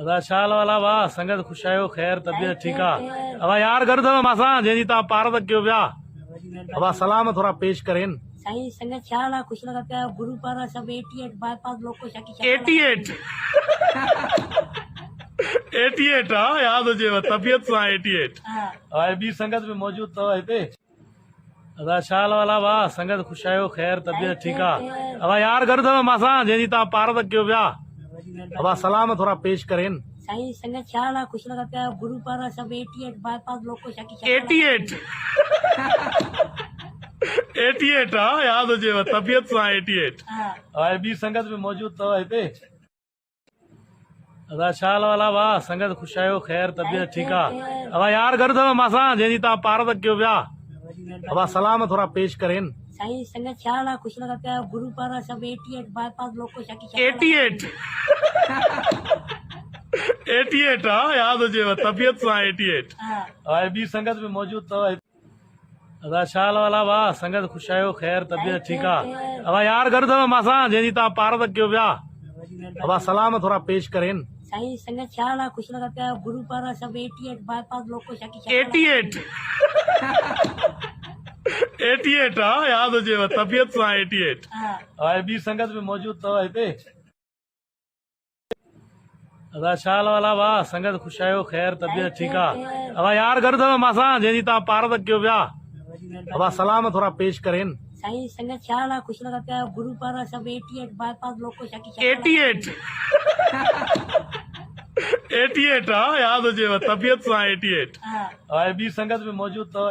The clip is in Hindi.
अदा शाल वाला वाह संगत खुशायो खैर तबियत ठीक आहे। अब यार घर अथव मासां जंहिंजी तव्हां पार तक कयो पिया। अब सलाम थोड़ा पेश करें। साईं संगत ख्याल आहे खुश लगा पिया गुरु पारा सब 88 बाईपास लोको शकी 88 88 हाँ याद हुजेव तबियत सां 88 और ॿी संगत में मौजूद अथव हिते। अदा शाल वाला वाह संगत खुशायो खैर तबियत ठीक आहे। अब यार घर अथव मासां जंहिंजी तव्हां पार तक कयो पिया। अब सलाम थोड़ा पेश करें। साईं संगत ख्याल आहे खुश लगा पिया गुरु पारा सब 88 बाईपास लोको शकी 88 88 हाँ याद हुजेव तबियत सां 88 और ॿी संगत में मौजूद अथव हिते। अदा शाल वाला वाह संगत खुशायो खैर तबियत ठीक आहे। अब यार घर अथव मासां जंहिंजी तव्हां पार तक कयो पिया। अब सलाम थोड़ा पेश करें। साईं संगत ख्याल आहे खुश लगा पिया गुरु पारा सब 88 बाईपास लोको शकी 88 88 हाँ याद हुजेव तबियत सां 88 और ॿी संगत में मौजूद अथव। अदा शाल वाला वाह संगत खुशायो खैर तबियत ठीक आहे। अब यार घर अथव मासां जंहिंजी तव्हां पार तक कयो पिया। अब सलाम थोड़ा पेश करें। साईं संगत ख्याल आहे खुश लगा पिया गुरु पारा सब 88 बाईपास लोको शकी 88 88 हाँ याद हुजेव तबियत सां 88 और ॿी संगत में मौजूद अथव हिते। अदा शाल वाला वाह संगत खुशायो खैर तबियत ठीक आहे। अब यार घर अथव मासां जंहिंजी तव्हां पार तक कयो पिया। अब सलाम थोड़ा पेश करें। साईं संगत ख्याल आहे खुश लगा पिया गुरु पारा सब 88 बाईपास लोको शकी 88 88 हाँ याद हुजेव तबियत सां 88 और ॿी संगत में मौजूद अथव।